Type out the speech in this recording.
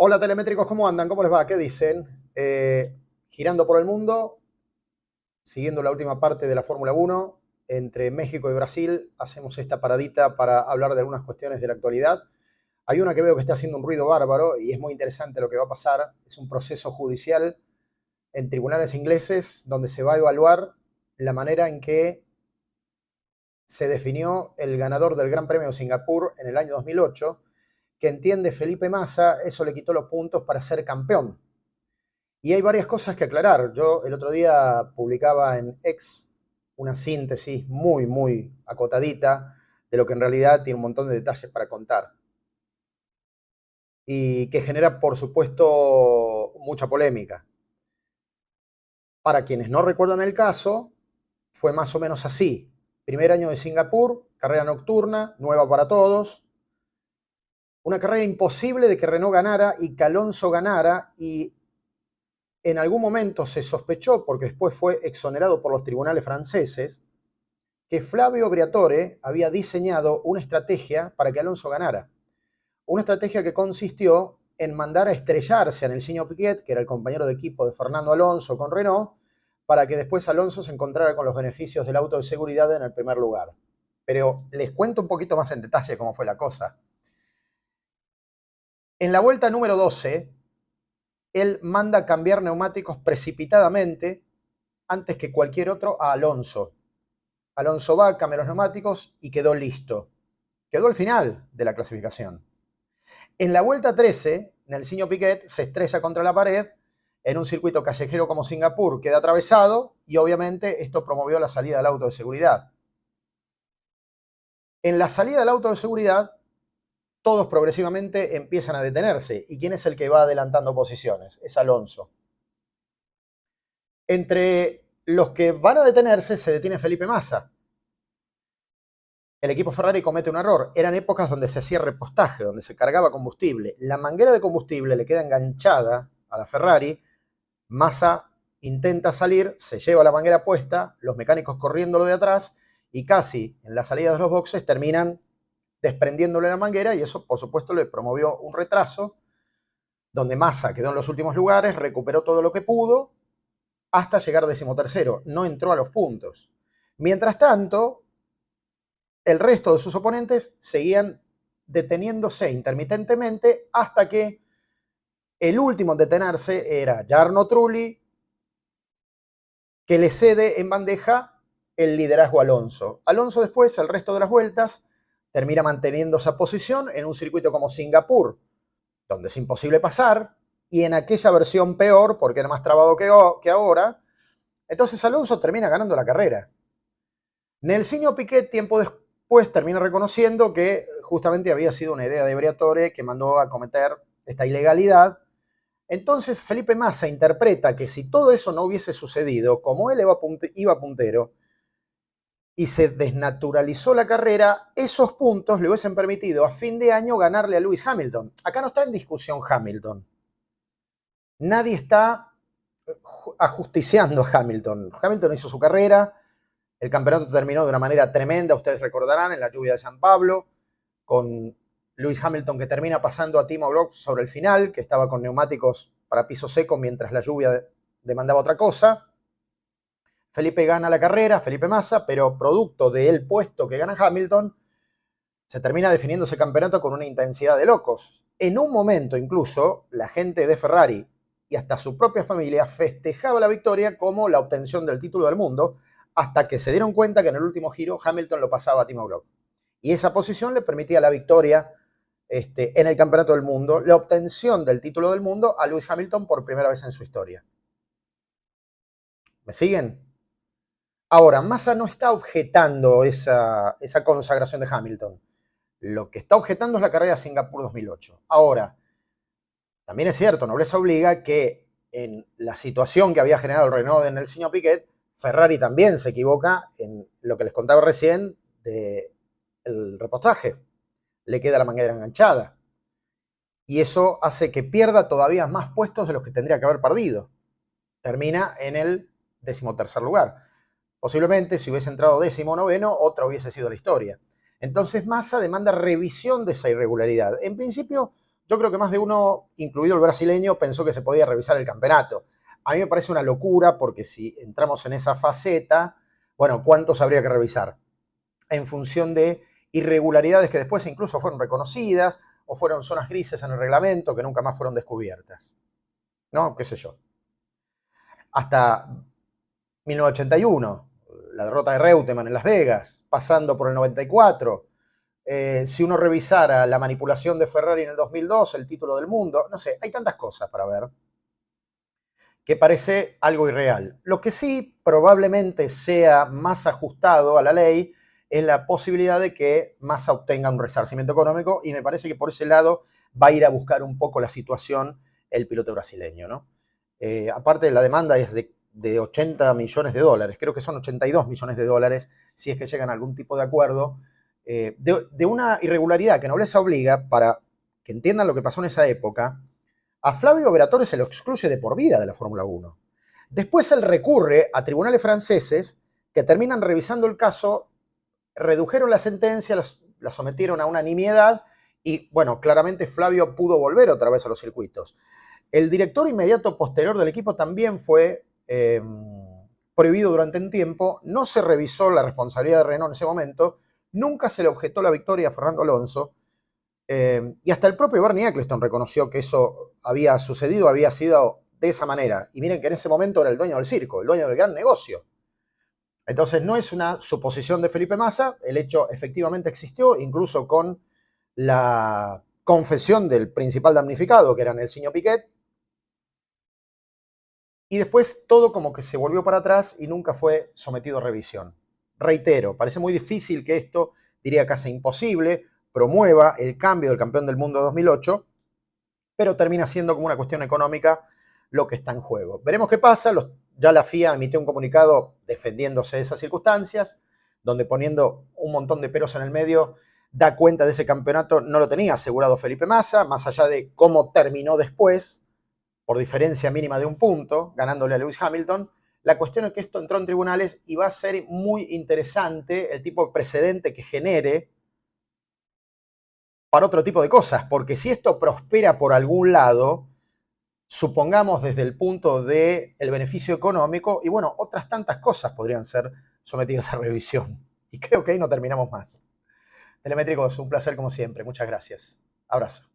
Hola telemétricos, ¿cómo andan? ¿Cómo les va? ¿Qué dicen? Girando por el mundo, siguiendo la última parte de la Fórmula 1, entre México y Brasil, hacemos esta paradita para hablar de algunas cuestiones de la actualidad. Hay una que veo que está haciendo un ruido bárbaro y es muy interesante lo que va a pasar. Es un proceso judicial en tribunales ingleses donde se va a evaluar la manera en que se definió el ganador del Gran Premio de Singapur en el año 2008, que entiende Felipe Massa, eso le quitó los puntos para ser campeón. Y hay varias cosas que aclarar. Yo el otro día publicaba en X una síntesis muy acotadita de lo que en realidad tiene un montón de detalles para contar. Y que genera, por supuesto, mucha polémica. Para quienes no recuerdan el caso, fue más o menos así. Primer año de Singapur, carrera nocturna, nueva para todos. Una carrera imposible de que Renault ganara y que Alonso ganara, y en algún momento se sospechó, porque después fue exonerado por los tribunales franceses, que Flavio Briatore había diseñado una estrategia para que Alonso ganara. Una estrategia que consistió en mandar a estrellarse a Nelsinho Piquet, que era el compañero de equipo de Fernando Alonso con Renault, para que después Alonso se encontrara con los beneficios del auto de seguridad en el primer lugar. Pero les cuento un poquito más en detalle cómo fue la cosa. En la vuelta número 12, él manda cambiar neumáticos precipitadamente antes que cualquier otro a Alonso. Alonso va, cambia los neumáticos y quedó listo. Quedó al final de la clasificación. En la vuelta 13, Nelsinho Piquet se estrella contra la pared en un circuito callejero como Singapur, queda atravesado y obviamente esto promovió la salida del auto de seguridad. En la salida del auto de seguridad, todos progresivamente empiezan a detenerse. ¿Y quién es el que va adelantando posiciones? Es Alonso. Entre los que van a detenerse se detiene Felipe Massa. El equipo Ferrari comete un error. Eran épocas donde se hacía repostaje, donde se cargaba combustible. La manguera de combustible le queda enganchada a la Ferrari. Massa intenta salir, se lleva la manguera puesta, los mecánicos corriéndolo de atrás y casi en la salida de los boxes terminan desprendiéndole la manguera, y eso por supuesto le promovió un retraso donde Massa quedó en los últimos lugares, recuperó todo lo que pudo hasta llegar 13º. No entró a los puntos. Mientras tanto, el resto de sus oponentes seguían deteniéndose intermitentemente hasta que el último en detenerse era Jarno Trulli, que le cede en bandeja el liderazgo a Alonso. Alonso después, el resto de las vueltas, termina manteniendo esa posición en un circuito como Singapur, donde es imposible pasar, y en aquella versión peor, porque era más trabado que ahora. Entonces Alonso termina ganando la carrera. Nelsinho Piquet, tiempo después, termina reconociendo que justamente había sido una idea de Briatore que mandó a cometer esta ilegalidad. Entonces Felipe Massa interpreta que si todo eso no hubiese sucedido, como él iba puntero y se desnaturalizó la carrera, esos puntos le hubiesen permitido a fin de año ganarle a Lewis Hamilton. Acá no está en discusión Hamilton. Nadie está ajusticiando a Hamilton. Hamilton hizo su carrera, el campeonato terminó de una manera tremenda, ustedes recordarán, en la lluvia de San Pablo, con Lewis Hamilton que termina pasando a Timo Glock sobre el final, que estaba con neumáticos para piso seco mientras la lluvia demandaba otra cosa. Felipe gana la carrera, Felipe Massa, pero producto del puesto que gana Hamilton, se termina definiendo ese campeonato con una intensidad de locos. En un momento incluso, la gente de Ferrari y hasta su propia familia festejaba la victoria como la obtención del título del mundo, hasta que se dieron cuenta que en el último giro Hamilton lo pasaba a Timo Glock. Y esa posición le permitía la victoria en el campeonato del mundo, la obtención del título del mundo a Lewis Hamilton por primera vez en su historia. ¿Me siguen? Ahora, Massa no está objetando esa consagración de Hamilton. Lo que está objetando es la carrera de Singapur 2008. Ahora, también es cierto, nobleza obliga, que en la situación que había generado el Renault en el señor Piquet, Ferrari también se equivoca en lo que les contaba recién del repostaje. Le queda la manguera enganchada. Y eso hace que pierda todavía más puestos de los que tendría que haber perdido. Termina en el 13º lugar. Posiblemente, si hubiese entrado 19º, otra hubiese sido la historia. Entonces Massa demanda revisión de esa irregularidad. En principio, Yo creo que más de uno, incluido el brasileño, pensó que se podía revisar el campeonato. A mí me parece una locura porque si entramos en esa faceta, bueno, ¿cuántos habría que revisar? En función de irregularidades que después incluso fueron reconocidas o fueron zonas grises en el reglamento que nunca más fueron descubiertas. ¿No? ¿Qué sé yo? Hasta 1981, la derrota de Reutemann en Las Vegas, pasando por el 94. Si uno revisara la manipulación de Ferrari en el 2002, el título del mundo, no sé, hay tantas cosas para ver que parece algo irreal. Lo que sí probablemente sea más ajustado a la ley es la posibilidad de que Massa obtenga un resarcimiento económico y me parece que por ese lado va a ir a buscar un poco la situación el piloto brasileño, ¿no? Aparte, la demanda es de 80 millones de dólares, creo que son 82 millones de dólares si es que llegan a algún tipo de acuerdo, de una irregularidad que Nobleza obliga, para que entiendan lo que pasó en esa época. A Flavio Veratore se lo excluye de por vida de la Fórmula 1. Después él recurre a tribunales franceses que terminan revisando el caso, redujeron la sentencia, la sometieron a una nimiedad y, bueno, claramente Flavio pudo volver otra vez a los circuitos. El director inmediato posterior del equipo también fue prohibido durante un tiempo, no se revisó la responsabilidad de Renault en ese momento, nunca se le objetó la victoria a Fernando Alonso, y hasta el propio Bernie Ecclestone reconoció que eso había sucedido, había sido de esa manera. Y miren que en ese momento era el dueño del circo, el dueño del gran negocio. Entonces no es una suposición de Felipe Massa, el hecho efectivamente existió, incluso con la confesión del principal damnificado, que era Nelsinho Piquet, y después todo como que se volvió para atrás y nunca fue sometido a revisión. Reitero, parece muy difícil que esto, diría casi imposible, promueva el cambio del campeón del mundo 2008, pero termina siendo como una cuestión económica lo que está en juego. Veremos qué pasa. Ya la FIA emitió un comunicado defendiéndose de esas circunstancias, donde poniendo un montón de peros en el medio, da cuenta de ese campeonato, no lo tenía asegurado Felipe Massa, más allá de cómo terminó después, por diferencia mínima de un punto, ganándole a Lewis Hamilton. La cuestión es que esto entró en tribunales y va a ser muy interesante el tipo de precedente que genere para otro tipo de cosas, porque si esto prospera por algún lado, supongamos desde el punto del beneficio económico, y bueno, otras tantas cosas podrían ser sometidas a revisión. Y creo que ahí no terminamos más. Telemétricos, un placer como siempre. Muchas gracias. Abrazo.